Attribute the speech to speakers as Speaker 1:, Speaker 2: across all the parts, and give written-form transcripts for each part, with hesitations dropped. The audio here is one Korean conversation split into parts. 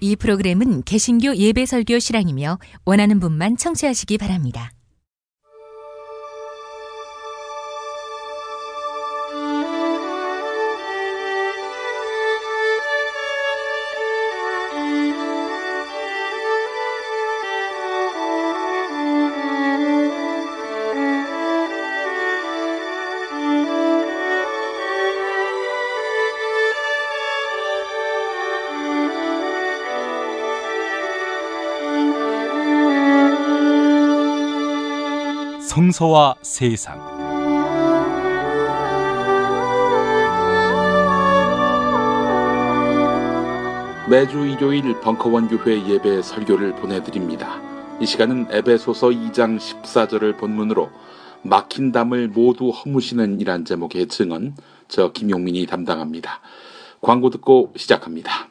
Speaker 1: 이 프로그램은 개신교 예배설교 실황이며 원하는 분만 청취하시기 바랍니다.
Speaker 2: 성서와 세상.
Speaker 3: 매주 일요일 벙커원 교회 예배 설교를 보내드립니다. 이 시간은 에베소서 2장 14절을 본문으로 막힌 담을 모두 허무시는 이란 제목의 증언, 저 김용민이 담당합니다. 광고 듣고 시작합니다.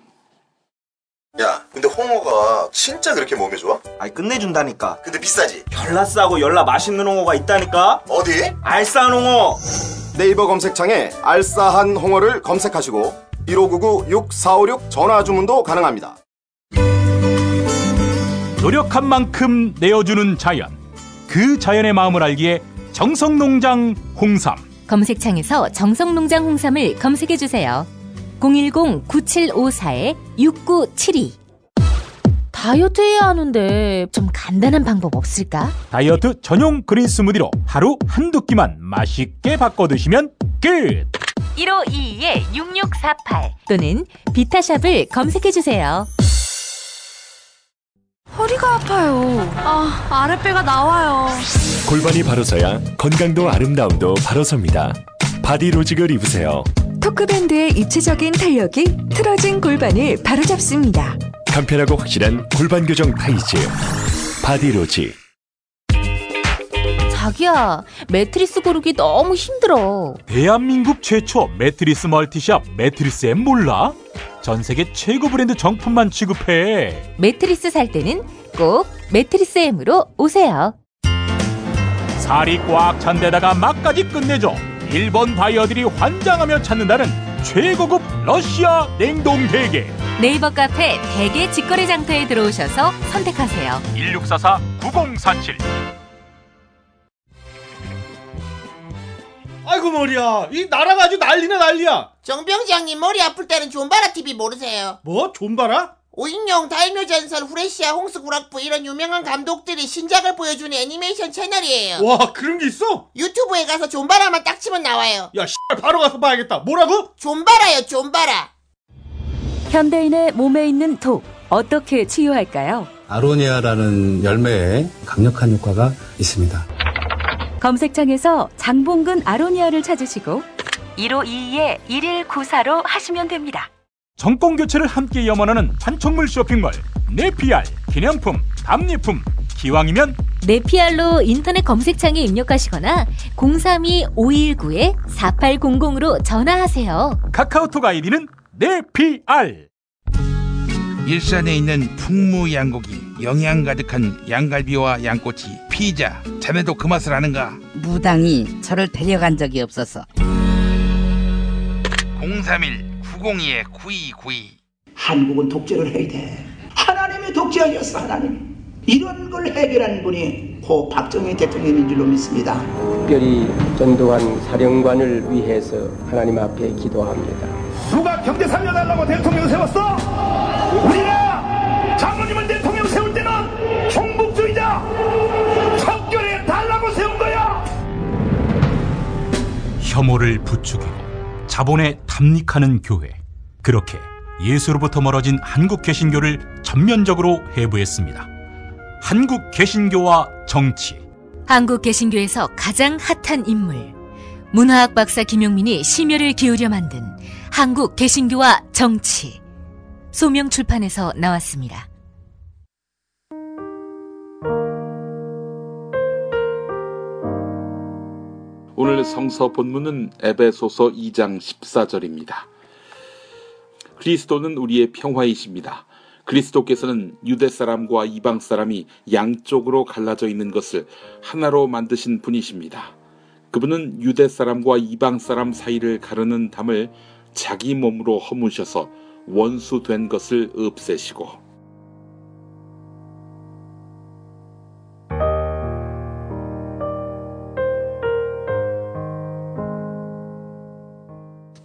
Speaker 4: 야, 근데 홍어가 진짜 그렇게 몸에 좋아?
Speaker 5: 아니 끝내준다니까.
Speaker 4: 근데 비싸지?
Speaker 5: 열나 싸고 열나 맛있는 홍어가 있다니까.
Speaker 4: 어디?
Speaker 5: 알싸한 홍어.
Speaker 6: 네이버 검색창에 알싸한 홍어를 검색하시고 1599-6456 전화 주문도 가능합니다.
Speaker 2: 노력한 만큼 내어주는 자연, 그 자연의 마음을 알기에 정성농장 홍삼.
Speaker 1: 검색창에서 정성농장 홍삼을 검색해주세요. 010-9754-6972. 다이어트 해야 하는데 좀 간단한 방법 없을까?
Speaker 2: 다이어트 전용 그린 스무디로 하루 한두 끼만 맛있게 바꿔 드시면 끝!
Speaker 1: 1522-6648 또는 비타샵을 검색해주세요.
Speaker 7: 허리가 아파요. 아랫배가 나와요.
Speaker 8: 골반이 바로 서야 건강도 아름다움도 바로 섭니다. 바디로직을 입으세요.
Speaker 9: 토크밴드의 입체적인 탄력이 틀어진 골반을 바로잡습니다.
Speaker 8: 간편하고 확실한 골반 교정 타이즈 바디로직.
Speaker 1: 자기야, 매트리스 고르기 너무 힘들어.
Speaker 2: 대한민국 최초 매트리스 멀티샵 매트리스엠 몰라? 전세계 최고 브랜드 정품만 취급해.
Speaker 1: 매트리스 살 때는 꼭 매트리스엠으로 오세요.
Speaker 2: 살이 꽉 찬 데다가 맛까지 끝내줘. 일본 바이어들이 환장하며 찾는다는 최고급 러시아 냉동 대게.
Speaker 1: 네이버 카페 대게 직거래 장터에 들어오셔서 선택하세요.
Speaker 2: 1644-9047.
Speaker 10: 아이고 머리야, 이 나라가 아주 난리나 난리야.
Speaker 11: 정병장님 머리 아플 때는 존바라 TV 모르세요?
Speaker 10: 뭐? 존바라?
Speaker 11: 오인용, 다이묘전설, 후레시아, 홍수구락부 이런 유명한 감독들이 신작을 보여주는 애니메이션 채널이에요.
Speaker 10: 와, 그런 게 있어?
Speaker 11: 유튜브에 가서 존바라만 딱 치면 나와요.
Speaker 10: 야, 바로 가서 봐야겠다. 뭐라고?
Speaker 11: 존바라요, 존바라.
Speaker 9: 현대인의 몸에 있는 독, 어떻게 치유할까요?
Speaker 12: 아로니아라는 열매에 강력한 효과가 있습니다.
Speaker 9: 검색창에서 장봉근 아로니아를 찾으시고
Speaker 1: 1522-1194로 하시면 됩니다.
Speaker 2: 정권 교체를 함께 염원하는 판촉물 쇼핑몰 네피알. 기념품, 답례품, 기왕이면
Speaker 1: 네피알로 인터넷 검색창에 입력하시거나 032-519-4800으로 전화하세요.
Speaker 2: 카카오톡 아이디는 네피알.
Speaker 13: 일산에 있는 풍무양고기, 영양 가득한 양갈비와 양꼬치, 피자. 자네도 그 맛을 아는가?
Speaker 14: 무당이 저를 데려간 적이 없어서.
Speaker 13: 031-902-9292.
Speaker 15: 한국은 독재를 해야 돼. 하나님의 독재 아니었어, 하나님. 이런 걸 해결한 분이 고 박정희 대통령인 줄로 믿습니다.
Speaker 16: 특별히 전두환 사령관을 위해서 하나님 앞에 기도합니다.
Speaker 17: 누가 경제 살려달라고 대통령 세웠어? 우리가 장로님은 대통령 세울 때는 종북주의자 척결해 달라고 세운 거야.
Speaker 2: 혐오를 부추기고 자본에 탐닉하는 교회. 그렇게 예수로부터 멀어진 한국 개신교를 전면적으로 해부했습니다. 한국 개신교와 정치.
Speaker 1: 한국 개신교에서 가장 핫한 인물, 문화학 박사 김용민이 심혈을 기울여 만든 한국 개신교와 정치. 소명 출판에서 나왔습니다.
Speaker 3: 오늘 성서 본문은 에베소서 2장 14절입니다. 그리스도는 우리의 평화이십니다. 그리스도께서는 유대 사람과 이방 사람이 양쪽으로 갈라져 있는 것을 하나로 만드신 분이십니다. 그분은 유대 사람과 이방 사람 사이를 가르는 담을 자기 몸으로 허무셔서 원수된 것을 없애시고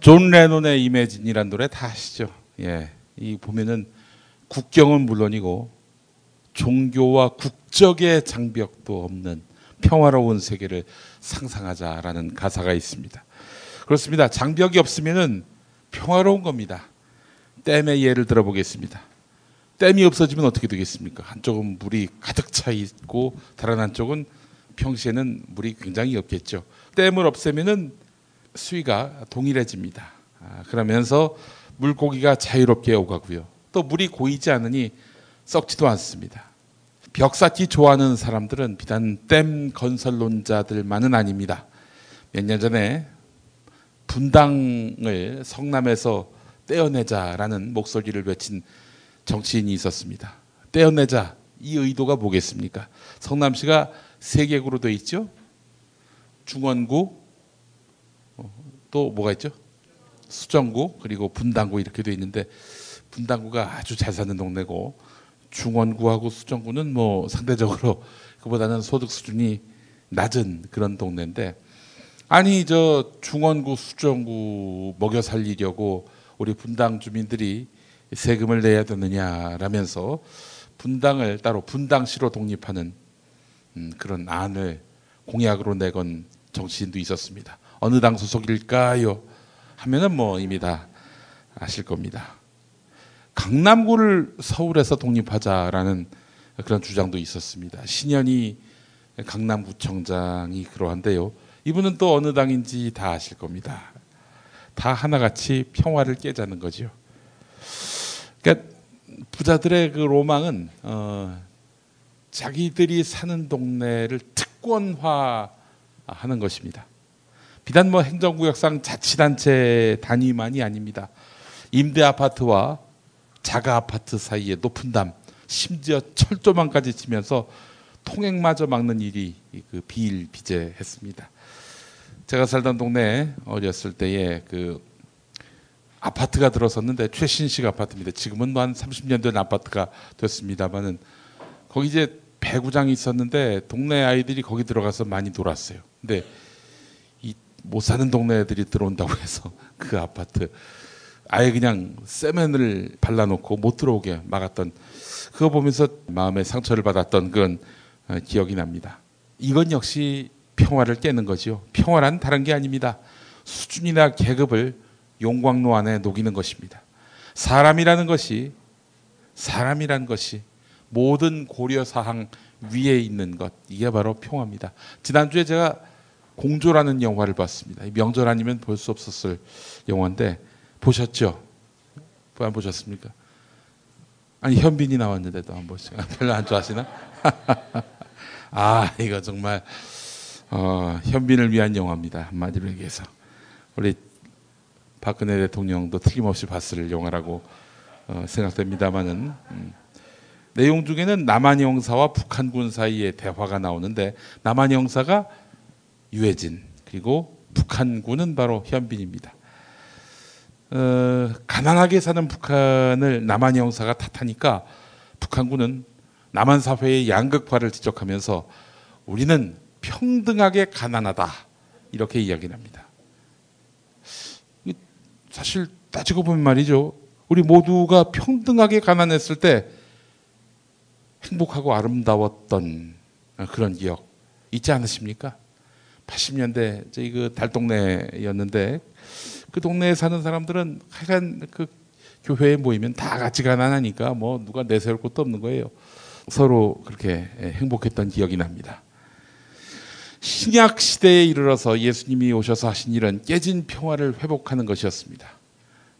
Speaker 18: 존 레논의 이매진이란 노래 다 아시죠? 예, 이 보면은 국경은 물론이고 종교와 국적의 장벽도 없는 평화로운 세계를 상상하자라는 가사가 있습니다. 그렇습니다. 장벽이 없으면은 평화로운 겁니다. 댐의 예를 들어보겠습니다. 댐이 없어지면 어떻게 되겠습니까? 한쪽은 물이 가득 차 있고 다른 한쪽은 평시에는 물이 굉장히 없겠죠. 댐을 없애면은 수위가 동일해집니다. 그러면서 물고기가 자유롭게 오가고요. 또 물이 고이지 않으니 썩지도 않습니다. 벽 쌓기 좋아하는 사람들은 비단 댐 건설론자들만은 아닙니다. 몇 년 전에 분당을 성남에서 떼어내자라는 목소리를 외친 정치인이 있었습니다. 떼어내자, 이 의도가 뭐겠습니까? 성남시가 세 개구로 되어 있죠. 중원구, 또 뭐가 있죠? 수정구, 그리고 분당구 이렇게 되어 있는데 분당구가 아주 잘 사는 동네고 중원구하고 수정구는 뭐 상대적으로 그보다는 소득 수준이 낮은 그런 동네인데, 아니 저 중원구, 수정구 먹여 살리려고 우리 분당 주민들이 세금을 내야 되느냐라면서 분당을 따로 분당시로 독립하는 그런 안을 공약으로 내건 정치인도 있었습니다. 어느 당 소속일까요? 하면은 뭐 이미 다 아실 겁니다. 강남구를 서울에서 독립하자라는 그런 주장도 있었습니다. 신현희 강남구청장이 그러한데요. 이분은 또 어느 당인지 다 아실 겁니다. 다 하나같이 평화를 깨자는 거죠. 그러니까 부자들의 그 로망은 자기들이 사는 동네를 특권화하는 것입니다. 비단 뭐 행정구역상 자치단체 단위만이 아닙니다. 임대 아파트와 자가 아파트 사이에 높은 담, 심지어 철조망까지 치면서 통행마저 막는 일이 그 비일비재했습니다. 제가 살던 동네에 어렸을 때에 그 아파트가 들어섰는데 최신식 아파트입니다. 지금은 한 30년 된 아파트가 됐습니다만은 거기 이제 배구장이 있었는데 동네 아이들이 거기 들어가서 많이 놀았어요. 근데 이 못 사는 동네 애들이 들어온다고 해서 그 아파트 아예 그냥 세면을 발라놓고 못 들어오게 막았던, 그거 보면서 마음에 상처를 받았던 그런 기억이 납니다. 이건 역시 평화를 깨는 거지요. 평화란 다른 게 아닙니다. 수준이나 계급을 용광로 안에 녹이는 것입니다. 사람이라는 것이 모든 고려사항 위에 있는 것, 이게 바로 평화입니다. 지난주에 제가 공조라는 영화를 봤습니다. 명절 아니면 볼 수 없었을 영화인데 보셨죠? 안 보셨습니까? 아니 현빈이 나왔는데도 안 보시고 별로 안 좋아하시나? 아 이거 정말 현빈을 위한 영화입니다. 한마디로 얘기해서 우리 박근혜 대통령도 틀림없이 봤을 영화라고 생각됩니다만은 내용 중에는 남한 형사와 북한군 사이의 대화가 나오는데 남한 형사가 유해진, 그리고 북한군은 바로 현빈입니다. 가난하게 사는 북한을 남한 형사가 탓하니까 북한군은 남한 사회의 양극화를 지적하면서 우리는 평등하게 가난하다 이렇게 이야기를 합니다. 사실 따지고 보면 말이죠. 우리 모두가 평등하게 가난했을 때 행복하고 아름다웠던 그런 기억 있지 않으십니까? 80년대 저희 그 달동네였는데 그 동네에 사는 사람들은 하여간 그 교회에 모이면 다 같이 가난하니까 뭐 누가 내세울 것도 없는 거예요. 서로 그렇게 행복했던 기억이 납니다. 신약 시대에 이르러서 예수님이 오셔서 하신 일은 깨진 평화를 회복하는 것이었습니다.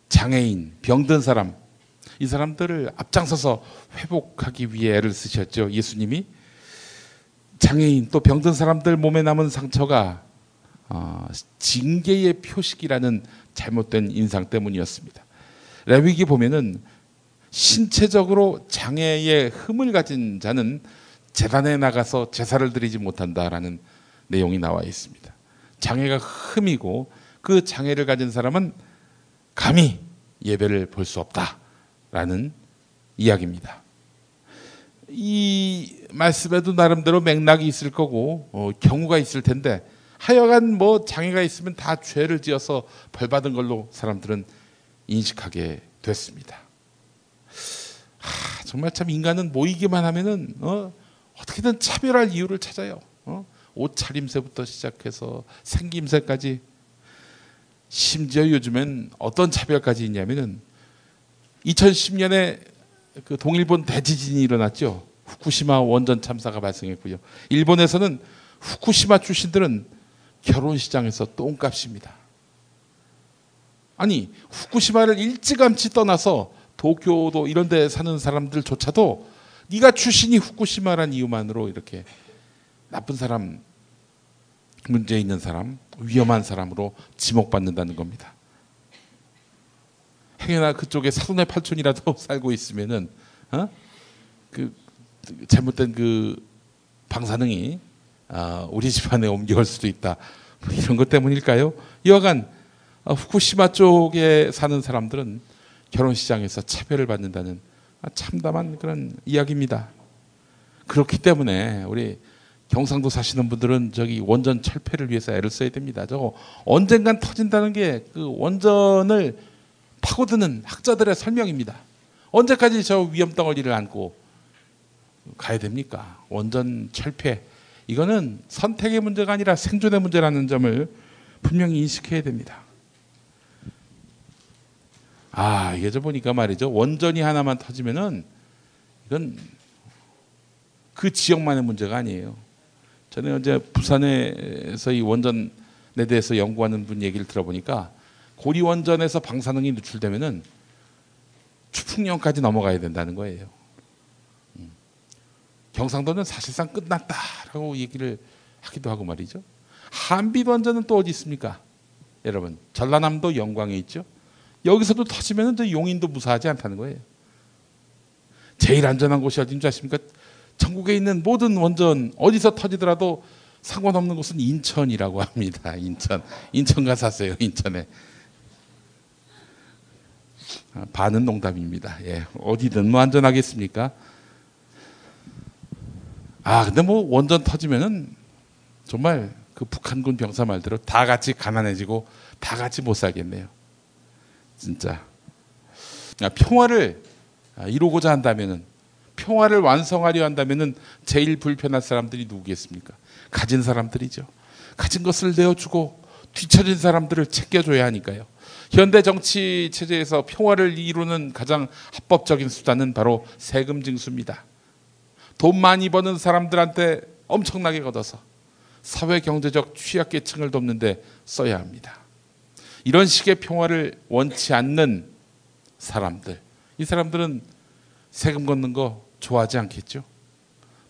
Speaker 18: 장애인, 병든 사람, 이 사람들을 앞장서서 회복하기 위해 애를 쓰셨죠. 예수님이 장애인 또 병든 사람들 몸에 남은 상처가 징계의 표식이라는 잘못된 인상 때문이었습니다. 레위기 보면은 신체적으로 장애의 흠을 가진 자는 제단에 나가서 제사를 드리지 못한다라는 내용이 나와 있습니다. 장애가 흠이고 그 장애를 가진 사람은 감히 예배를 볼 수 없다라는 이야기입니다. 이 말씀에도 나름대로 맥락이 있을 거고 경우가 있을 텐데 하여간 뭐 장애가 있으면 다 죄를 지어서 벌받은 걸로 사람들은 인식하게 됐습니다. 정말 참 인간은 모이기만 하면은 어떻게든 차별할 이유를 찾아요. 옷차림새부터 시작해서 생김새까지. 심지어 요즘엔 어떤 차별까지 있냐면은 2010년에 그 동일본 대지진이 일어났죠. 후쿠시마 원전 참사가 발생했고요. 일본에서는 후쿠시마 출신들은 결혼시장에서 똥값입니다. 아니 후쿠시마를 일찌감치 떠나서 도쿄도 이런 데 사는 사람들조차도 네가 출신이 후쿠시마란 이유만으로 이렇게 나쁜 사람, 문제 있는 사람, 위험한 사람으로 지목받는다는 겁니다. 행여나 그쪽에 사돈의 팔촌이라도 살고 있으면은 그 잘못된 그 방사능이 우리 집안에 옮겨올 수도 있다. 뭐 이런 것 때문일까요? 여하간 후쿠시마 쪽에 사는 사람들은 결혼시장에서 차별을 받는다는 참담한 그런 이야기입니다. 그렇기 때문에 우리 경상도 사시는 분들은 저기 원전 철폐를 위해서 애를 써야 됩니다. 저거 언젠간 터진다는 게 그 원전을 파고드는 학자들의 설명입니다. 언제까지 저 위험 덩어리를 안고 가야 됩니까? 원전 철폐. 이거는 선택의 문제가 아니라 생존의 문제라는 점을 분명히 인식해야 됩니다. 이게 저 보니까 말이죠. 원전이 하나만 터지면은 이건 그 지역만의 문제가 아니에요. 저는 어제 부산에서 이 원전에 대해서 연구하는 분 얘기를 들어보니까 고리 원전에서 방사능이 누출되면은 추풍령까지 넘어가야 된다는 거예요. 경상도는 사실상 끝났다라고 얘기를 하기도 하고 말이죠. 한빛 원전은 또 어디 있습니까? 여러분 전라남도 영광에 있죠. 여기서도 터지면 저 용인도 무사하지 않다는 거예요. 제일 안전한 곳이 어딘 줄 아십니까? 전국에 있는 모든 원전 어디서 터지더라도 상관없는 곳은 인천이라고 합니다. 인천 가서 사세요. 인천에. 반은 농담입니다. 예, 어디든 뭐 안전하겠습니까? 근데 뭐 원전 터지면은 정말 그 북한군 병사 말대로 다 같이 가난해지고 다 같이 못 살겠네요. 진짜. 평화를 이루고자 한다면은, 평화를 완성하려 한다면은 제일 불편한 사람들이 누구겠습니까? 가진 사람들이죠. 가진 것을 내어주고 뒤처진 사람들을 챙겨줘야 하니까요. 현대 정치 체제에서 평화를 이루는 가장 합법적인 수단은 바로 세금 징수입니다. 돈 많이 버는 사람들한테 엄청나게 걷어서 사회 경제적 취약계층을 돕는 데 써야 합니다. 이런 식의 평화를 원치 않는 사람들, 이 사람들은 세금 걷는 거 좋아하지 않겠죠?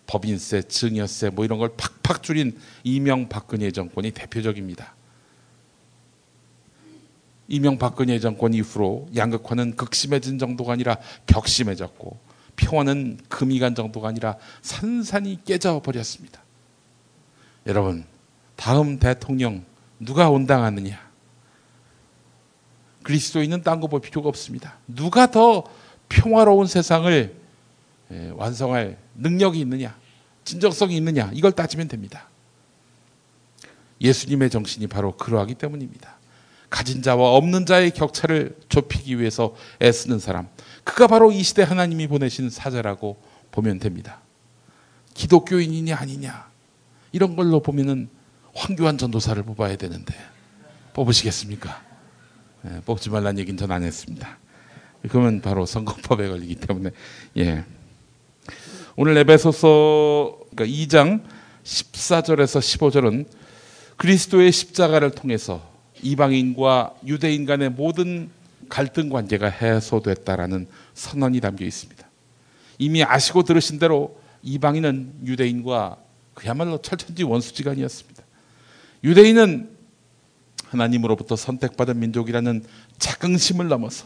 Speaker 18: 법인세, 증여세 뭐 이런 걸 팍팍 줄인 이명박근혜 정권이 대표적입니다. 이명박근혜 정권 이후로 양극화는 극심해진 정도가 아니라 격심해졌고 평화는 금이 간 정도가 아니라 산산이 깨져버렸습니다. 여러분, 다음 대통령 누가 온당하느냐? 그리스도인은 딴 거 볼 필요가 없습니다. 누가 더 평화로운 세상을 완성할 능력이 있느냐, 진정성이 있느냐, 이걸 따지면 됩니다. 예수님의 정신이 바로 그러하기 때문입니다. 가진 자와 없는 자의 격차를 좁히기 위해서 애쓰는 사람, 그가 바로 이 시대 하나님이 보내신 사자라고 보면 됩니다. 기독교인이냐 아니냐 이런 걸로 보면은 황교안 전도사를 뽑아야 되는데 뽑으시겠습니까? 뽑지 말라는 얘기는 전 안 했습니다. 그러면 바로 선거법에 걸리기 때문에. 오늘 에베소서 2장 14절에서 15절은 그리스도의 십자가를 통해서 이방인과 유대인 간의 모든 갈등 관계가 해소됐다라는 선언이 담겨 있습니다. 이미 아시고 들으신 대로 이방인은 유대인과 그야말로 철천지 원수지간이었습니다. 유대인은 하나님으로부터 선택받은 민족이라는 자긍심을 넘어서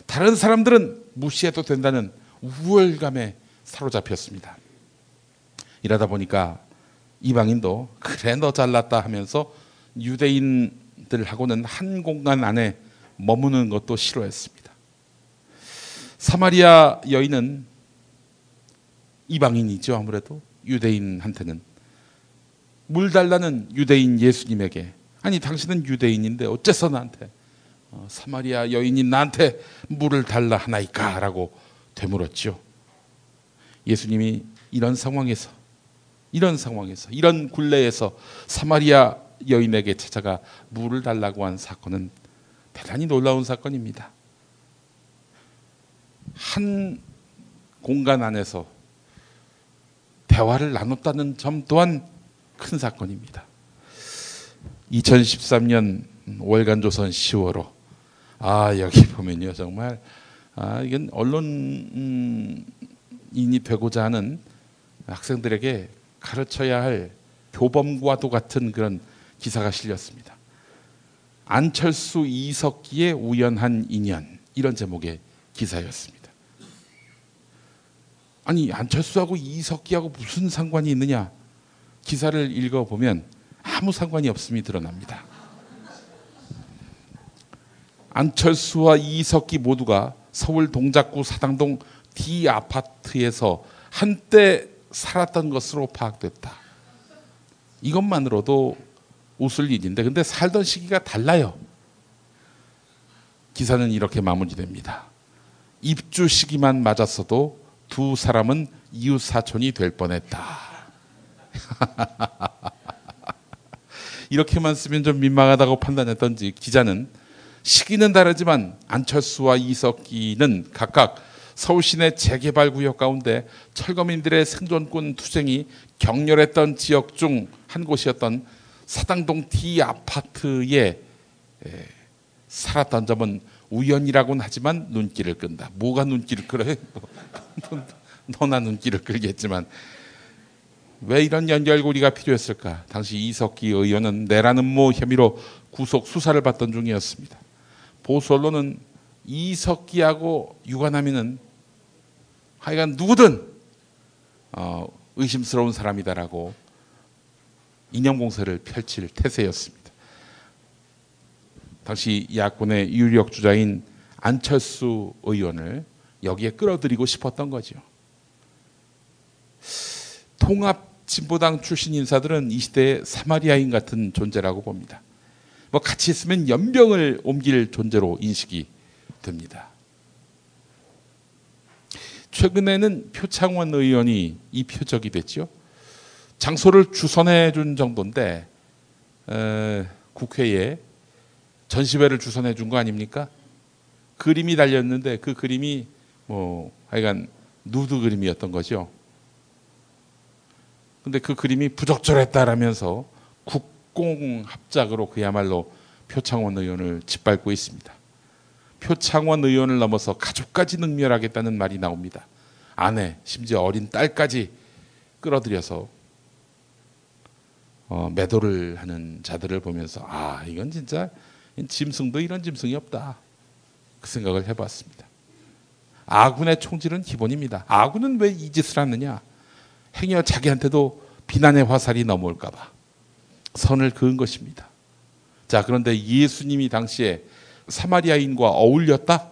Speaker 18: 다른 사람들은 무시해도 된다는 우월감에 사로잡혔습니다. 이러다 보니까 이방인도 그래 너 잘났다 하면서 유대인들하고는 한 공간 안에 머무는 것도 싫어했습니다. 사마리아 여인은 이방인이죠. 아무래도 유대인한테는. 물 달라는 유대인 예수님에게, 아니 당신은 유대인인데 어째서 나한테 사마리아 여인이 나한테 물을 달라 하나이까? 라고 되물었죠. 예수님이 이런 상황에서 이런 굴레에서 사마리아 여인에게 찾아가 물을 달라고 한 사건은 대단히 놀라운 사건입니다. 한 공간 안에서 대화를 나눴다는 점 또한 큰 사건입니다. 2013년 월간조선 10월호. 여기 보면요, 정말 이건 언론인이 되고자 하는 학생들에게 가르쳐야 할 교범과도 같은 그런 기사가 실렸습니다. 안철수 이석기의 우연한 인연, 이런 제목의 기사였습니다. 아니, 안철수하고 이석기하고 무슨 상관이 있느냐? 기사를 읽어보면 아무 상관이 없음이 드러납니다. 안철수와 이석기 모두가 서울 동작구 사당동 D 아파트에서 한때 살았던 것으로 파악됐다. 이것만으로도 웃을 일인데, 근데 살던 시기가 달라요. 기사는 이렇게 마무리됩니다. 입주 시기만 맞았어도 두 사람은 이웃 사촌이 될 뻔했다. 이렇게만 쓰면 좀 민망하다고 판단했던지 기자는 시기는 다르지만 안철수와 이석기는 각각 서울시내 재개발 구역 가운데 철거민들의 생존권 투쟁이 격렬했던 지역 중 한 곳이었던 사당동 D 아파트에 살았던 점은 우연이라고는 하지만 눈길을 끈다. 뭐가 눈길을 끌어요? 너나 눈길을 끌겠지만 왜 이런 연결고리가 필요했을까? 당시 이석기 의원은 내란 음모 혐의로 구속 수사를 받던 중이었습니다. 보수 언론은 이석기하고 유관하면은 하여간 누구든 의심스러운 사람이다라고 이념공세를 펼칠 태세였습니다. 당시 야권의 유력 주자인 안철수 의원을 여기에 끌어들이고 싶었던 거죠. 통합진보당 출신 인사들은 이 시대의 사마리아인 같은 존재라고 봅니다. 같이 있으면 연병을 옮길 존재로 인식이 됩니다. 최근에는 표창원 의원이 이 표적이 됐죠. 장소를 주선해 준 정도인데 국회에 전시회를 주선해 준 거 아닙니까? 그림이 달렸는데 그 그림이 하여간 누드 그림이었던 거죠. 근데 그 그림이 부적절했다라면서 국공합작으로 그야말로 표창원 의원을 짓밟고 있습니다. 표창원 의원을 넘어서 가족까지 능멸하겠다는 말이 나옵니다. 아내, 심지어 어린 딸까지 끌어들여서 매도를 하는 자들을 보면서 이건 진짜 짐승도 이런 짐승이 없다. 그 생각을 해봤습니다. 아군의 총질은 기본입니다. 아군은 왜 이 짓을 하느냐? 행여 자기한테도 비난의 화살이 넘어올까 봐 선을 그은 것입니다. 자, 그런데 예수님이 당시에 사마리아인과 어울렸다?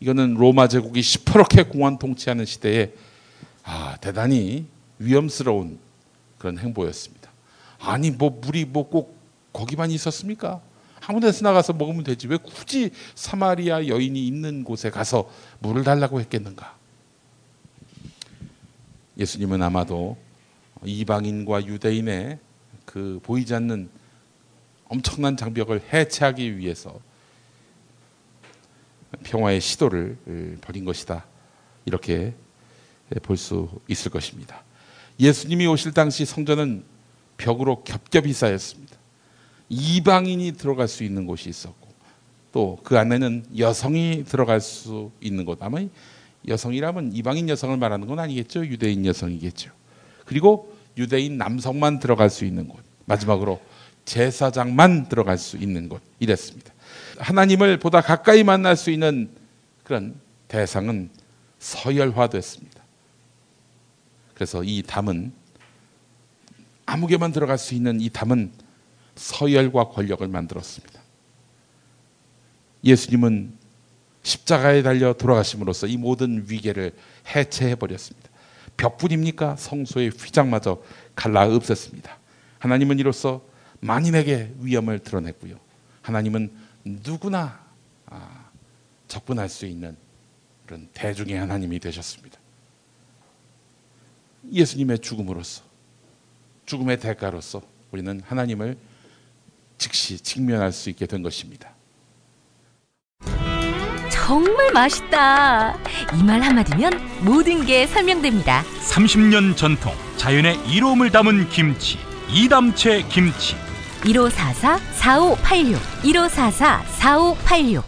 Speaker 18: 이거는 로마 제국이 시퍼렇게 공안 통치하는 시대에 대단히 위험스러운 그런 행보였습니다. 아니 물이 꼭 거기만 있었습니까? 아무 데서 나가서 먹으면 되지. 왜 굳이 사마리아 여인이 있는 곳에 가서 물을 달라고 했겠는가? 예수님은 아마도 이방인과 유대인의 그 보이지 않는 엄청난 장벽을 해체하기 위해서 평화의 시도를 벌인 것이다. 이렇게 볼 수 있을 것입니다. 예수님이 오실 당시 성전은 벽으로 겹겹이 쌓였습니다. 이방인이 들어갈 수 있는 곳이 있었고 또 그 안에는 여성이 들어갈 수 있는 곳. 아마 여성이라면 이방인 여성을 말하는 건 아니겠죠. 유대인 여성이겠죠. 그리고 유대인 남성만 들어갈 수 있는 곳. 마지막으로 제사장만 들어갈 수 있는 곳. 이랬습니다. 하나님을 보다 가까이 만날 수 있는 그런 대상은 서열화됐습니다. 그래서 이 담은 아무개만 들어갈 수 있는 이 담은 서열과 권력을 만들었습니다. 예수님은 십자가에 달려 돌아가심으로써 이 모든 위계를 해체해버렸습니다. 벽뿐입니까? 성소의 휘장마저 갈라 없앴습니다. 하나님은 이로써 만인에게 위엄을 드러냈고요. 하나님은 누구나 접근할 수 있는 그런 대중의 하나님이 되셨습니다. 예수님의 죽음으로써, 죽음의 대가로서 우리는 하나님을 즉시 직면할 수 있게 된 것입니다.
Speaker 1: 정말 맛있다. 이 말 한마디면 모든 게 설명됩니다.
Speaker 2: 30년 전통 자연의 이로움을 담은 김치, 이담채 김치.
Speaker 1: 1544-4586 1544-4586.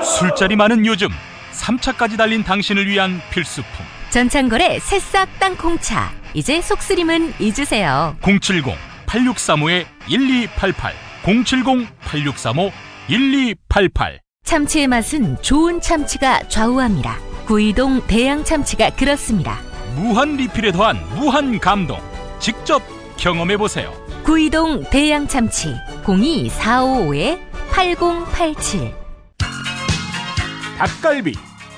Speaker 2: 술자리 많은 요즘 3차까지 달린 당신을 위한 필수품.
Speaker 1: 전창걸의 새싹 땅콩차. 이제 속쓰림은 잊으세요.
Speaker 2: 070-8635-1288 070-8635-1288.
Speaker 1: 참치의 맛은 좋은 참치가 좌우합니다. 구이동 대양 참치가 그렇습니다.
Speaker 2: 무한 리필에 더한 무한 감동. 직접 경험해보세요.
Speaker 1: 구이동 대양 참치 02455-8087.
Speaker 2: 닭갈비,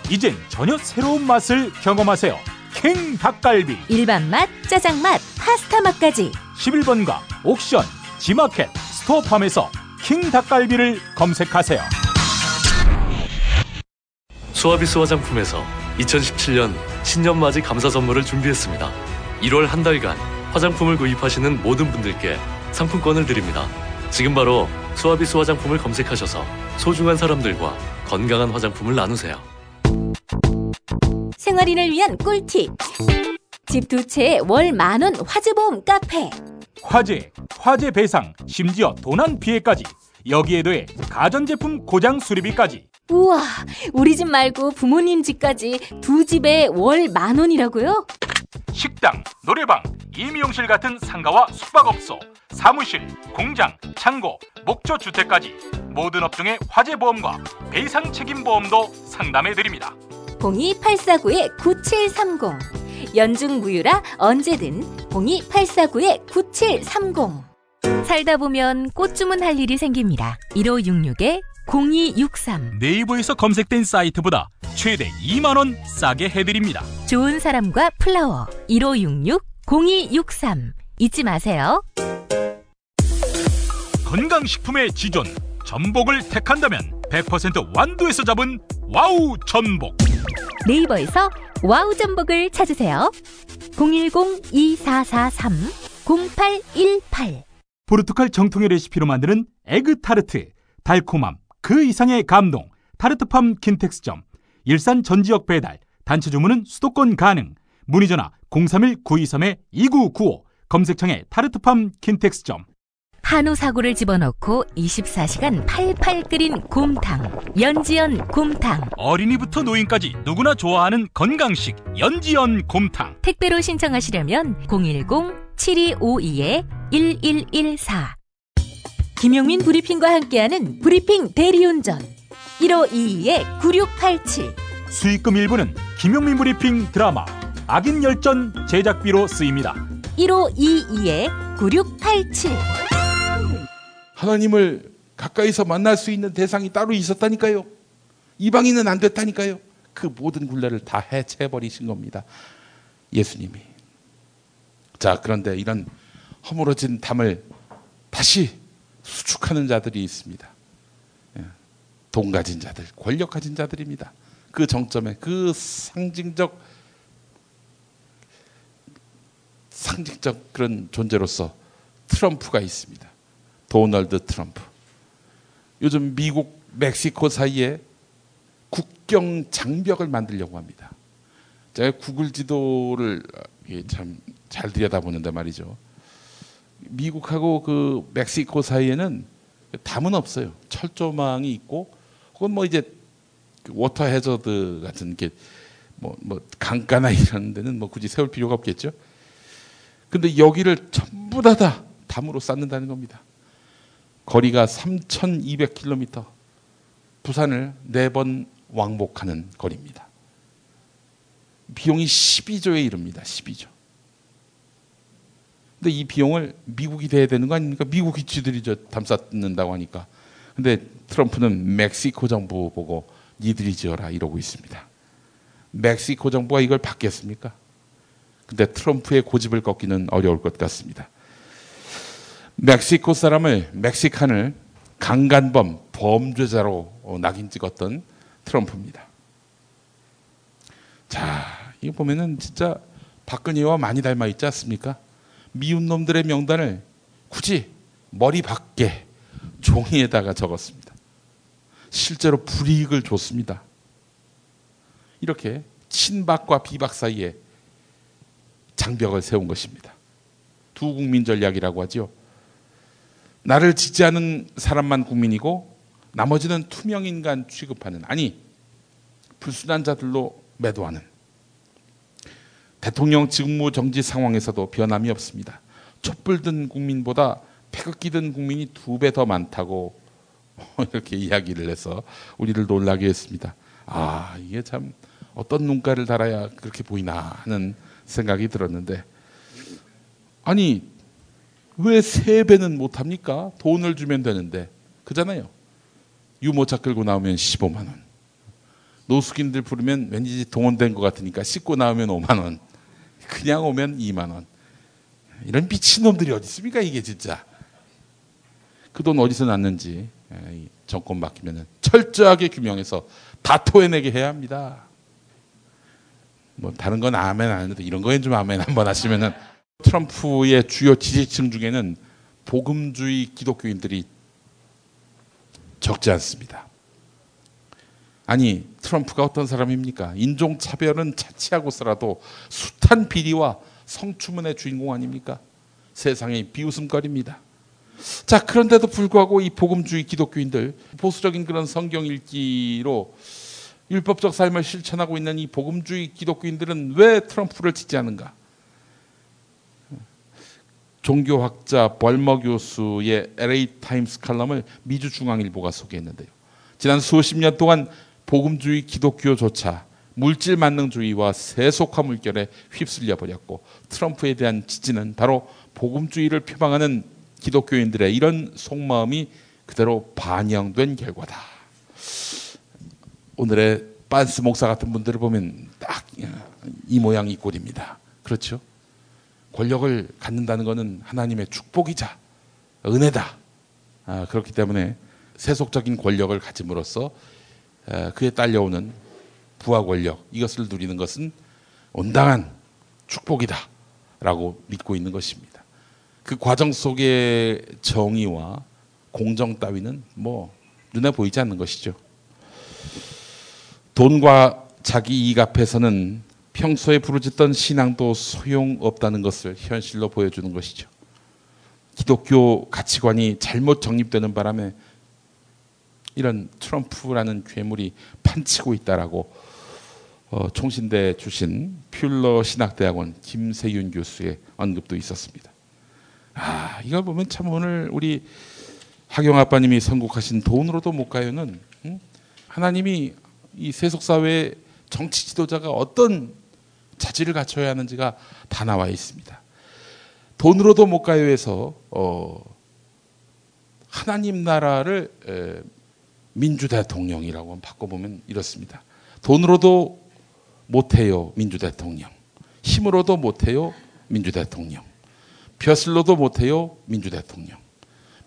Speaker 2: 이젠 전혀 새로운 맛을 경험하세요. 킹 닭갈비.
Speaker 1: 일반 맛, 짜장 맛, 파스타 맛까지.
Speaker 2: 11번가 옥션, 지마켓, 스토어팜에서 킹 닭갈비를 검색하세요.
Speaker 19: 수아비스 화장품에서 2017년 신년맞이 감사 선물을 준비했습니다. 1월 한 달간 화장품을 구입하시는 모든 분들께 상품권을 드립니다. 지금 바로 수아비스 화장품을 검색하셔서 소중한 사람들과 건강한 화장품을 나누세요.
Speaker 1: 생활인을 위한 꿀팁. 집 두 채에 월 10,000원 화재보험 카페.
Speaker 2: 화재 배상, 심지어 도난 피해까지. 여기에 더해 가전제품 고장 수리비까지.
Speaker 1: 우와, 우리 집 말고 부모님 집까지 두 집에 월 10,000원이라고요?
Speaker 2: 식당, 노래방, 임용실 같은 상가와 숙박업소, 사무실, 공장, 창고, 목조주택까지 모든 업종의 화재보험과 배상 책임보험도 상담해드립니다.
Speaker 1: 02849-9730. 연중 무휴라 언제든 02849-9730. 살다 보면 꽃 주문할 일이 생깁니다. 1566-0263.
Speaker 2: 네이버에서 검색된 사이트보다 최대 2만원 싸게 해드립니다.
Speaker 1: 좋은 사람과 플라워 1566-0263. 잊지 마세요.
Speaker 2: 건강식품의 지존 전복을 택한다면 100% 완도에서 잡은 와우 전복.
Speaker 1: 네이버에서 와우 전복을 찾으세요. 010-2443-0818.
Speaker 2: 포르투갈 정통의 레시피로 만드는 에그 타르트. 달콤함 그 이상의 감동. 타르트팜 킨텍스점. 일산 전 지역 배달. 단체 주문은 수도권 가능. 문의 전화 031-923-2995. 검색창에 타르트팜 킨텍스점.
Speaker 1: 한우 사고를 집어넣고 24시간 팔팔 끓인 곰탕. 연지연 곰탕.
Speaker 2: 어린이부터 노인까지 누구나 좋아하는 건강식 연지연 곰탕.
Speaker 1: 택배로 신청하시려면 010-7252-1114. 김용민 브리핑과 함께하는 브리핑 대리운전 1522-9687.
Speaker 2: 수익금 일부는 김용민 브리핑 드라마 악인 열전 제작비로 쓰입니다.
Speaker 1: 1522-9687.
Speaker 18: 하나님을 가까이서 만날 수 있는 대상이 따로 있었다니까요. 이방인은 안 됐다니까요. 그 모든 굴레를 다 해체해버리신 겁니다, 예수님이. 자, 그런데 이런 허물어진 담을 다시 수축하는 자들이 있습니다. 돈 가진 자들, 권력 가진 자들입니다. 그 정점에 그 상징적 그런 존재로서 트럼프가 있습니다. 도널드 트럼프. 요즘 미국, 멕시코 사이에 국경 장벽을 만들려고 합니다. 제가 구글 지도를 참 잘 들여다보는데 말이죠. 미국하고 그 멕시코 사이에는 담은 없어요. 철조망이 있고, 혹은 뭐 이제 워터 해저드 같은 게 뭐 강가나 이런 데는 뭐 굳이 세울 필요가 없겠죠. 근데 여기를 전부 다 담으로 쌓는다는 겁니다. 거리가 3,200km. 부산을 4번 왕복하는 거리입니다. 비용이 12조에 이릅니다. 12조. 근데 이 비용을 미국이 대야 되는 거 아닙니까? 미국이 쥐들이 담쌓는다고 하니까. 근데 트럼프는 멕시코 정부 보고 니들이 지어라 이러고 있습니다. 멕시코 정부가 이걸 받겠습니까? 근데 트럼프의 고집을 꺾기는 어려울 것 같습니다. 멕시코 사람을 멕시칸을 강간범 범죄자로 낙인 찍었던 트럼프입니다. 자, 이거 보면은 진짜 박근혜와 많이 닮아 있지 않습니까? 미운 놈들의 명단을 굳이 머리 밖에 종이에다가 적었습니다. 실제로 불이익을 줬습니다. 이렇게 친박과 비박 사이에 장벽을 세운 것입니다. 두 국민 전략이라고 하죠. 나를 지지하는 사람만 국민이고 나머지는 투명인간 취급하는, 아니 불순한 자들로 매도하는. 대통령 직무 정지 상황에서도 변함이 없습니다. 촛불 든 국민보다 태극기 든 국민이 2배 더 많다고 이렇게 이야기를 해서 우리를 놀라게 했습니다. 아, 이게 참 어떤 눈가를 달아야 그렇게 보이나 하는 생각이 들었는데, 아니 왜 3배는 못합니까? 돈을 주면 되는데. 그잖아요. 유모차 끌고 나오면 15만 원. 노숙인들 부르면 왠지 동원된 것 같으니까 씻고 나오면 5만 원. 그냥 오면 2만 원. 이런 미친놈들이 어디 있습니까 이게 진짜. 그 돈 어디서 났는지 정권 바뀌면 철저하게 규명해서 다 토해내게 해야 합니다. 뭐 다른 건 아멘 안 해도 이런 거엔 좀 아멘 한번 하시면은. 트럼프의 주요 지지층 중에는 복음주의 기독교인들이 적지 않습니다. 아니 트럼프가 어떤 사람입니까? 인종차별은 차치하고서라도 숱한 비리와 성추문의 주인공 아닙니까? 세상의 비웃음거리입니다. 자, 그런데도 불구하고 이 복음주의 기독교인들, 보수적인 그런 성경 읽기로 율법적 삶을 실천하고 있는 이 복음주의 기독교인들은 왜 트럼프를 지지하는가? 종교학자 벌머 교수의 LA 타임스 칼럼을 미주중앙일보가 소개했는데요. 지난 수십 년 동안 복음주의 기독교조차 물질 만능주의와 세속화 물결에 휩쓸려 버렸고, 트럼프에 대한 지지는 바로 복음주의를 표방하는 기독교인들의 이런 속마음이 그대로 반영된 결과다. 오늘의 빤스 목사 같은 분들을 보면 딱 이 모양 이 꼴입니다. 그렇죠? 권력을 갖는다는 것은 하나님의 축복이자 은혜다. 그렇기 때문에 세속적인 권력을 가짐으로써 그에 딸려오는 부하 권력, 이것을 누리는 것은 온당한 축복이다 라고 믿고 있는 것입니다. 그 과정 속의 정의와 공정 따위는 뭐 눈에 보이지 않는 것이죠. 돈과 자기 이익 앞에서는 평소에 부르짖던 신앙도 소용없다는 것을 현실로 보여주는 것이죠. 기독교 가치관이 잘못 정립되는 바람에 이런 트럼프라는 괴물이 판치고 있다라고 총신대 출신 퓰러 신학대학원 김세윤 교수의 언급도 있었습니다. 이걸 보면 참 오늘 우리 하경 아빠님이 선곡하신 돈으로도 못 가요는 하나님이 이 세속사회의 정치 지도자가 어떤 자질을 갖춰야 하는지가 다 나와 있습니다. 돈으로도 못 가요에서 하나님 나라를 민주 대통령이라고 한번 바꿔보면 이렇습니다. 돈으로도 못해요 민주 대통령, 힘으로도 못해요 민주 대통령, 벼슬로도 못해요 민주 대통령.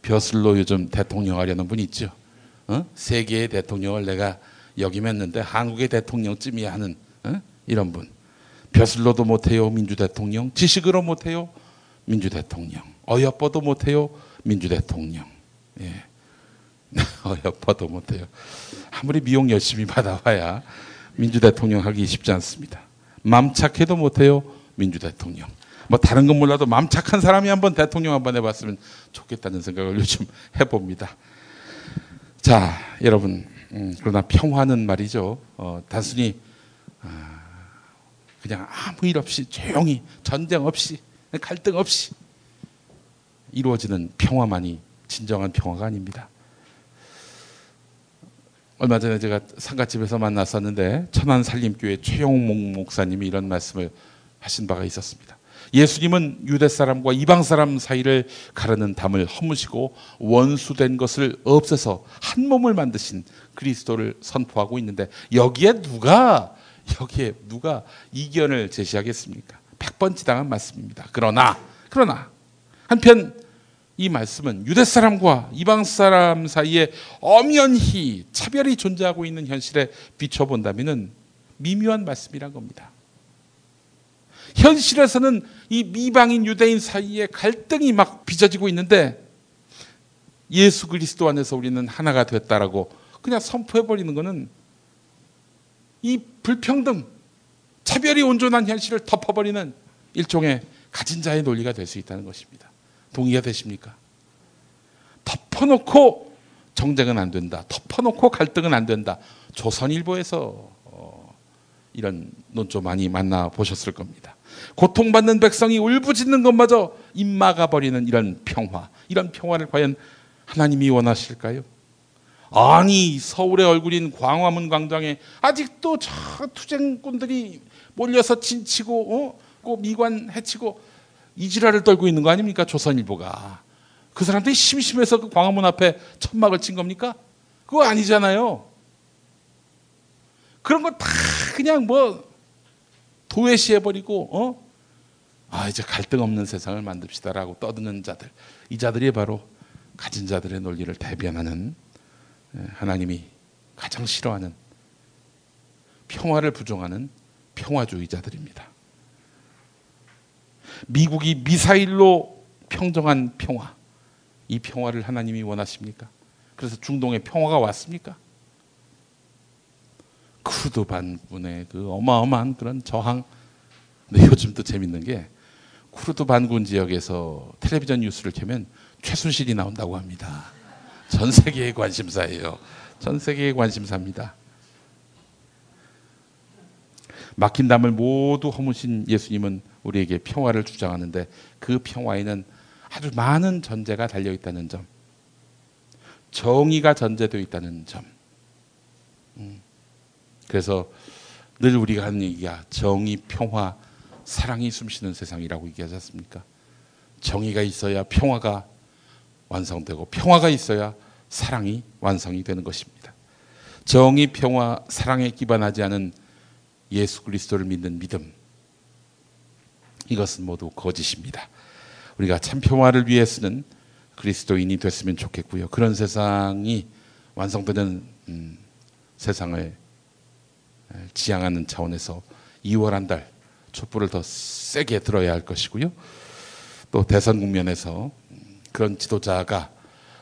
Speaker 18: 벼슬로 요즘 대통령 하려는 분 있죠. 세계의 대통령을 내가 역임했는데 한국의 대통령쯤이야 하는 이런 분. 벼슬로도 못해요 민주 대통령, 지식으로 못해요 민주 대통령, 어여뻐도 못해요 민주 대통령. 예. 어여뻐도 못해요. 아무리 미용 열심히 받아와야 민주 대통령 하기 쉽지 않습니다. 맘 착해도 못해요 민주 대통령. 뭐 다른 건 몰라도 맘 착한 사람이 한번 대통령 한번 해봤으면 좋겠다는 생각을 요즘 해봅니다. 자, 여러분, 그러나 평화는 말이죠. 단순히 그냥 아무 일 없이 조용히 전쟁 없이 갈등 없이 이루어지는 평화만이 진정한 평화가 아닙니다. 얼마 전에 제가 상가집에서 만났었는데 천안살림교회 최용목 목사님이 이런 말씀을 하신 바가 있었습니다. 예수님은 유대 사람과 이방 사람 사이를 가르는 담을 허무시고 원수된 것을 없애서 한 몸을 만드신 그리스도를 선포하고 있는데 여기에 누가 이견을 제시하겠습니까? 100번 지당한 말씀입니다. 그러나 한편 이 말씀은 유대 사람과 이방 사람 사이에 엄연히 차별이 존재하고 있는 현실에 비춰본다면 미묘한 말씀이란 겁니다. 현실에서는 이 미방인 유대인 사이에 갈등이 막 빚어지고 있는데 예수 그리스도 안에서 우리는 하나가 됐다라고 그냥 선포해버리는 것은 이 불평등, 차별이 온전한 현실을 덮어버리는 일종의 가진 자의 논리가 될 수 있다는 것입니다. 동의가 되십니까? 덮어놓고 정쟁은 안 된다. 덮어놓고 갈등은 안 된다. 조선일보에서 이런 논조 많이 만나보셨을 겁니다. 고통받는 백성이 울부짖는 것마저 입막아버리는 이런 평화. 이런 평화를 과연 하나님이 원하실까요? 아니, 서울의 얼굴인 광화문 광장에 아직도 저 투쟁꾼들이 몰려서 진치고 미관 해치고 이지랄을 떨고 있는 거 아닙니까? 조선일보가. 그 사람들이 심심해서 그 광화문 앞에 천막을 친 겁니까? 그거 아니잖아요. 그런 거 다 그냥 도외시해버리고 이제 갈등 없는 세상을 만듭시다라고 떠드는 자들, 이 자들이 바로 가진 자들의 논리를 대변하는, 하나님이 가장 싫어하는, 평화를 부정하는 평화주의자들입니다. 미국이 미사일로 평정한 평화, 이 평화를 하나님이 원하십니까? 그래서 중동에 평화가 왔습니까? 쿠르드 반군의 그 어마어마한 그런 저항. 근데 요즘도 재밌는 게 쿠르드 반군 지역에서 텔레비전 뉴스를 켜면 최순실이 나온다고 합니다. 전 세계의 관심사예요. 전 세계의 관심사입니다. 막힌 담을 모두 허무신 예수님은 우리에게 평화를 주장하는데 그 평화에는 아주 많은 전제가 달려있다는 점, 정의가 전제되어 있다는 점. 그래서 늘 우리가 하는 얘기가 정의, 평화, 사랑이 숨쉬는 세상이라고 얘기하지 않습니까? 정의가 있어야 평화가 완성되고 평화가 있어야 사랑이 완성이 되는 것입니다. 정의, 평화, 사랑에 기반하지 않은 예수 그리스도를 믿는 믿음, 이것은 모두 거짓입니다. 우리가 참 평화를 위해 쓰는 그리스도인이 됐으면 좋겠고요. 그런 세상이 완성되는 세상을 지향하는 차원에서 2월 한 달 촛불을 더 세게 들어야 할 것이고요. 또 대선 국면에서 그런 지도자가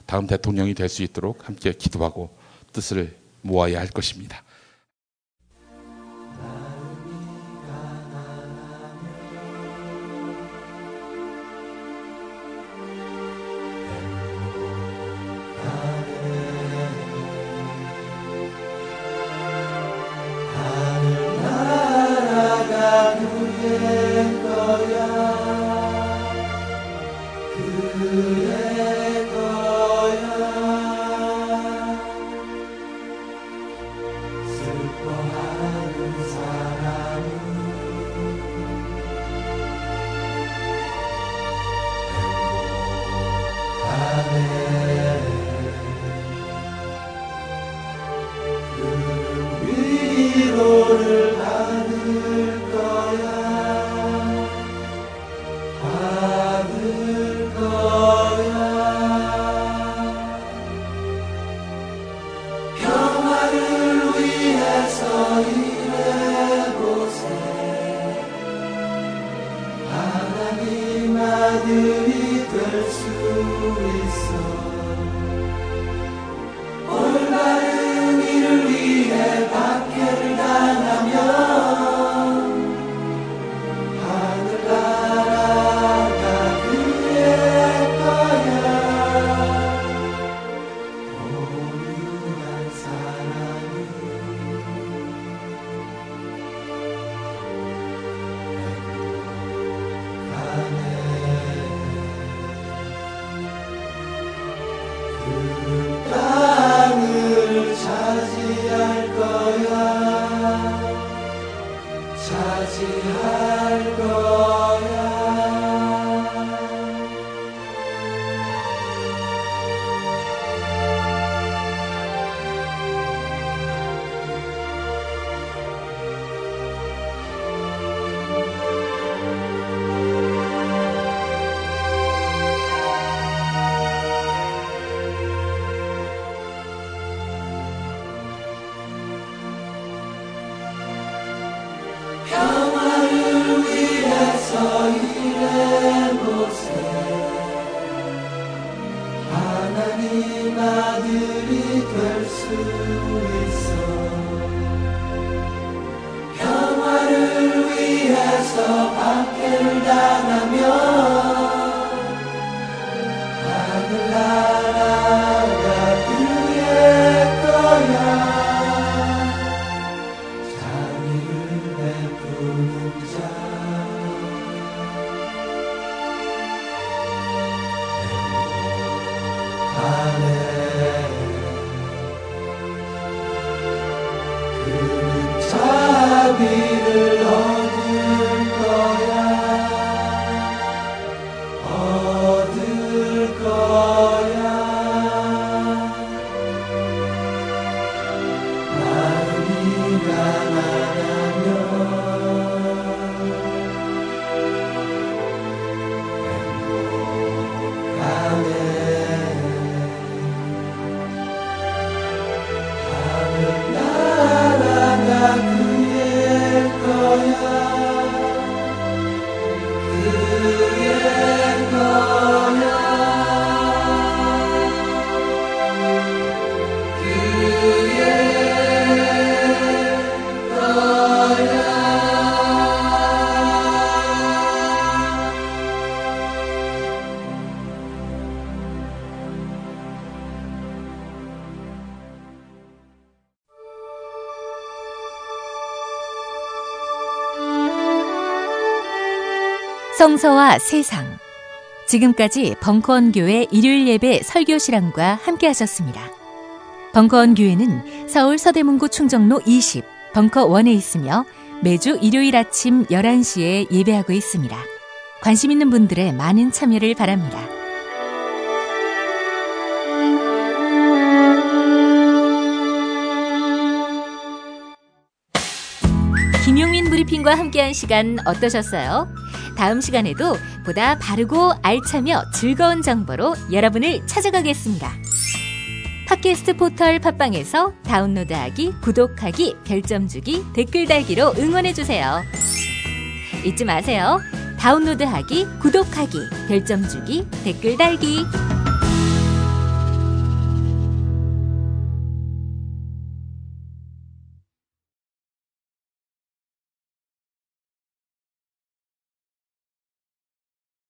Speaker 18: 다음 대통령이 될 수 있도록 함께 기도하고 뜻을 모아야 할 것입니다.
Speaker 20: 아들이 될 수 있어. 평화를 위해서 박해를 당하며 하늘나라가 그의 거야. 자비를 베푸는 자 그 자비를 얻을 거야. 얻을 거야. 마음이 가난하면 행복하네. 하늘나라가 그의 거야. 그의 거야. 그의 거야.
Speaker 1: 성서와 세상. 지금까지 벙커원교회 일요일 예배 설교 실황과 함께 하셨습니다. 벙커원교회는 서울 서대문구 충정로 20 벙커원에 있으며 매주 일요일 아침 11시에 예배하고 있습니다. 관심 있는 분들의 많은 참여를 바랍니다. 김용민 브리핑과 함께한 시간 어떠셨어요? 다음 시간에도 보다 바르고 알차며 즐거운 정보로 여러분을 찾아가겠습니다. 팟캐스트 포털 팟빵에서 다운로드하기, 구독하기, 별점 주기, 댓글 달기로 응원해주세요. 잊지 마세요. 다운로드하기, 구독하기, 별점 주기, 댓글 달기.